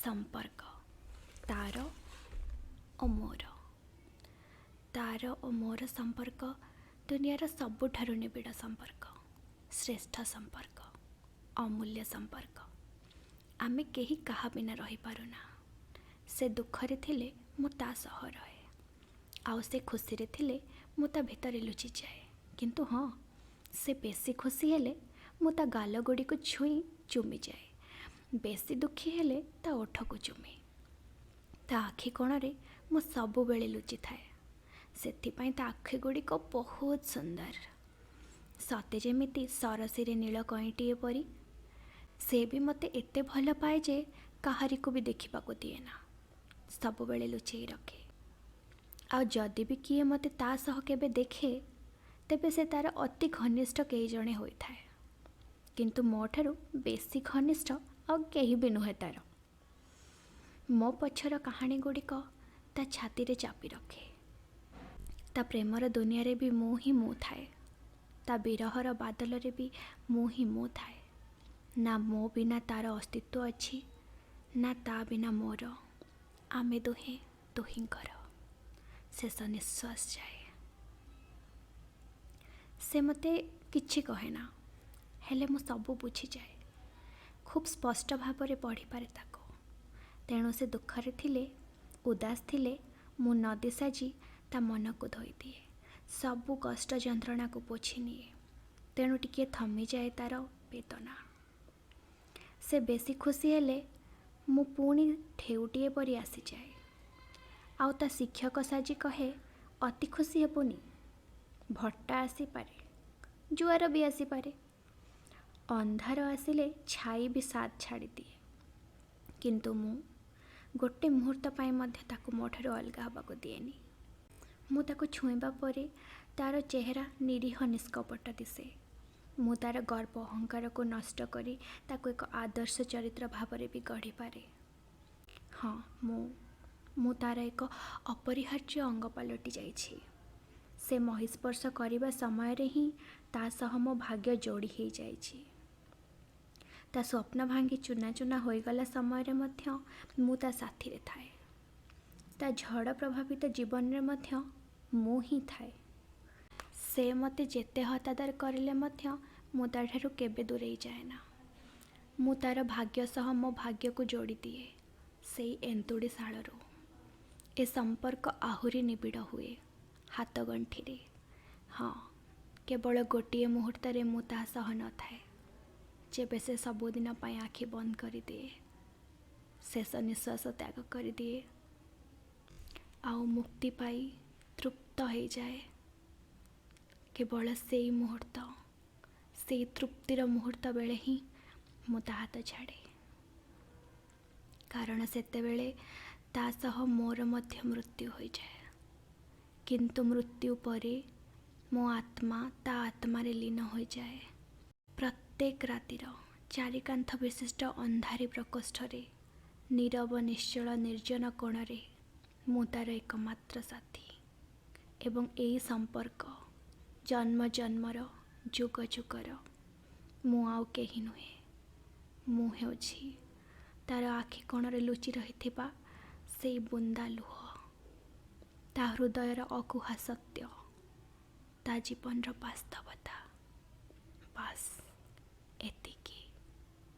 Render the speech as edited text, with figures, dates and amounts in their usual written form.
संपर्क तार और मोर तार और मोर संपर्क दुनियार सबुठारु निबिड़ संपर्क श्रेष्ठ संपर्क अमूल्य संपर्क आमे केही कहा बिना रही पारुना। से दुखरे थिले मु ता सह रहे आउ से खुशी रे थिले मु ता भितरे लुचि जाए। किंतु हाँ से बेसी खुशी हेले मु ता गाल गुड़ी को छुई चुमी जाए, बेसी दुखी हेले ता ओठ को चुमे, ता आखि कोणरे मु सबु बेले लुचि थाए। सेथिपाई ता आखि गुड़िक बहुत सुंदर सते जेमिति सरसी रे नील कईटीए परी। से भी मते एते भल पाए जे काहारी को भी देखा दिए ना, सब बेले लुचेई रखे। आ जदि भी किए मते ता सह केबे देखे तेबे से तार अति घनिष्ठ कई जणे होई थाए, किंतु मो ठारू बेसी घनिष्ठ आ केही भी नुहे। तार मो पछर कहानी गुड़िक ता छाती रे चापी रखे। ता प्रेमर दुनिया रे भी मु ही मु थाए, ता विरहर बादल रे भी मु ही मु थाए। ना मो बिना तार अस्तित्व अच्छी ना ता बिना मोर। आमे दुहे दुहिंकर शेष निश्वास जाए। से मते किछि कहे ना, हेले मु सबु बुझी जाए, खूब स्पष्ट भाव रे पढ़ी पारे ताको। तेणु से दुखरे थिले उदास थिले मु नदी साजी ता मन को धोई दिए, सबु कष्ट जंत्रणा को पोछि निए। तेणु टिके थमी जाए तार वेदना। से बेसी खुशी हेले मु पुणी ठेउटीए परी आसी जाए। आउ ता शिक्षक साजी कहे अति खुशी हेबुनी, भट्टा आसी पारे, जुआर भी आसी पारे, अंधार आसिले छाई भी साथ छाड़ी दिए। किंतु मु गोटे मुहूर्त पाई मध्य ताको मोठारू अलगा हबाको दिएनी। मु ताको छुईबा परे तार चेहरा निरीह निष्कपट दिसे। मु तार गर्व अहंकार को नष्ट करी ताको एक आदर्श चरित्र भाव भी गढ़ी पारे। हाँ मु तार एक अपरिहार्य अंग पलटि जाइछि। से महिस्पर्श करने समय रे ही ता सह मो भाग्य जोड़ी हो जाइछि। ता स्वप्न भांगी चुना चुना हो गला समय रे मध्य मु ता साथी रे थाए। ता झड़ प्रभावित जीवन रे मध्य मु ही थाए। से मते जेते हतादार करिले मध्य मु ताठारु केबे दूरेई जाए ना। मु तार भाग्य सह मो भाग्य को जोड़ी दिए सेई एंतुड़ी शालरू। ए संपर्क आहुरी निबिड़ हुए हाथ गंठी रे। हाँ केवल गोटे मुहूर्त रे मु ता सह न थाए, जेबे से सबुदिन पाई आखि बंद कर दिए, शेष निश्वास त्याग कर दिए, आउ मुक्ति पाई तृप्त हो जाए। केवल सेई मुहूर्त, सेई तृप्तिर मुहूर्त बेले ही मु ता हाथ छाड़े। कारण सेते बेले ता सह मोर मध्य मृत्यु हो जाए। किंतु मृत्यु परे मो आत्मा ता आत्मा रे लीन हो जाए। प्रत्येक रातिर चारिकांथ विशिष्ट अंधारी प्रकोष्ठ रे नीरव निश्चल निर्जन कोण रे मु तार एकमात्र साथी। एवं एई संपर्क जन्म जन्मर जुग जुगर मु आउ केही नुहे। मु हेउछि तार आखि कोणरे लुचि रहिथिबा सेई बुंदा लुह, ता हृदयर अकुहा सत्य, ता जीवन बास्तव।